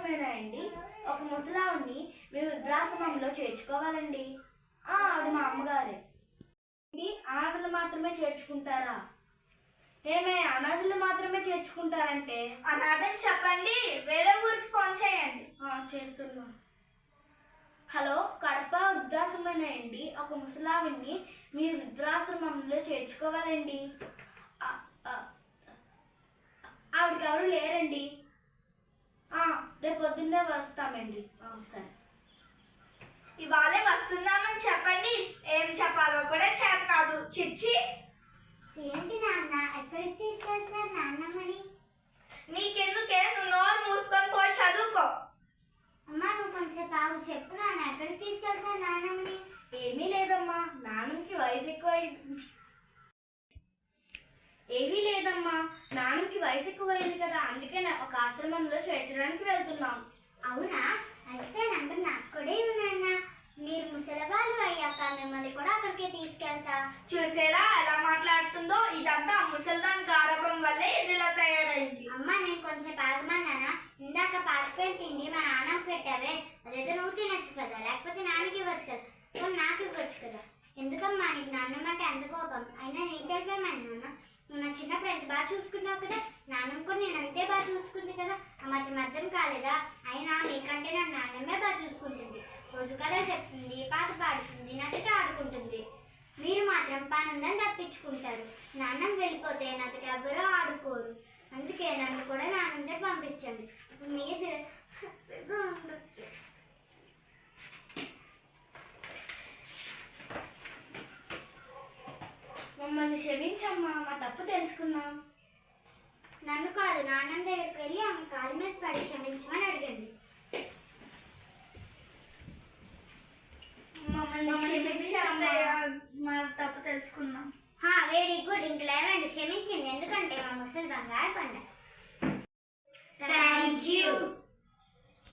వృద్ధాశ్రమేనండి. ఒక ముసలావిడ్ని మేము వృద్ధాశ్రమంలో చేర్చుకోవాలండి. ఆవిడ మా అమ్మగారే. అనాథలు మాత్రమే చేర్చుకుంటారా? ఏమే అనాథలు మాత్రమే చేర్చుకుంటారంటే? అనాథని చెప్పండి, వేరే ఊరికి ఫోన్ చేయండి. చేస్తున్నా. హలో, కడప వృద్ధాశ్రమేనండి. ఒక ముసలావిడ్ని మీ వృద్ధాశ్రమంలో చేర్చుకోవాలండి. ఆవిడకి ఎవరు లేరండి. రేపు పొద్దున్నే వస్తామండి. సరే. ఇవాళే వస్తున్నామని చెప్పండి. ఏం చెప్పాలో కూడా చేత కాదు. చిచ్చి. ఏంటి నాన్న, ఎక్కడికి తీసుకెళ్తున్నారు నాన్నమ్మని? నీకెందుకే, నువ్వు నోరు మూసుకొని పోయి చదువుకో. అమ్మా నువ్వు కొంచెం బాగు చెప్పు నాన్న, ఎక్కడికి తీసుకెళ్తున్నారు నాన్నమ్మని? ఏమీ లేదమ్మా, నాన్నకి వయసు ఎక్కువైంది. ఏమీ లేదమ్మా, నాన్నకి వయసు ఎక్కువైంది కదా, అందుకే ఒక ఆశ్రమంలో చేర్చడానికి వెళ్తున్నాం. అవునా? అయితే నంబర్ నాకు కూడా ఇవ్వనన్నా. మీరు ముసలివాళ్ళు అయ్యాక మిమ్మల్ని కూడా అక్కడికే తీసుకెళ్తా. చూసేరా ఎలా మాట్లాడుతుందో? ఇదంతా ముసలిదాని గారాబం వల్లే ఇదిలా తయారైంది. అమ్మ నేను కొంచెం ఆగమన్నానా? ఇందాక పాచిపోయిన తిండి మా నాన్నకు పెట్టావే, అదైతే నువ్వు తినొచ్చు కదా, లేకపోతే నాన్నకి ఇవ్వచ్చు కదా, కానీ నాకు ఇవ్వచ్చు కదా. ఎందుకమ్మా నీకు నాన్నమ్మ అంటే ఎంత కోపం? అయినా నీకు తెలిపేమన్నా నువ్వు నా చిన్నప్పుడు ఎంత బాగా చూసుకున్నావు కదా, నాన్నమ్మ కూడా నేను అంతే బాగా చూసుకుంది కదా. ఆ మాత్రం అర్థం కాలేదా? అయినా నీకంటే నా నాన్నమ్మే బాగా చూసుకుంటుంది. రోజు కథలు చెప్తుంది, పాట పాడుతుంది, నచ్చట ఆడుకుంటుంది. మీరు మాత్రం పనుందని తప్పించుకుంటారు. నాన్నమ్మ వెళ్ళిపోతే నాతో ఎవరో ఆడుకోరు. అందుకే నన్ను కూడా నాన్నంటే పంపించండి. ఇప్పుడు మీరు హ్యాపీగా ఉండొచ్చు. మమ్మల్ని క్షమించమ్మా, మా తప్పు తెలుసుకున్నాం. నన్ను కాదు, నాన్నమ్మ దగ్గరికి వెళ్ళి ఆమె కాళ్ళ మీద పడి క్షమించమని అడగండి. మమ్మల్ని మా తప్పు తెలుసుకున్నాం. Very good. ఇంక లేవండి, క్షమించింది. ఎందుకంటే మా ముసలి బంగారు పండుగ. Thank you.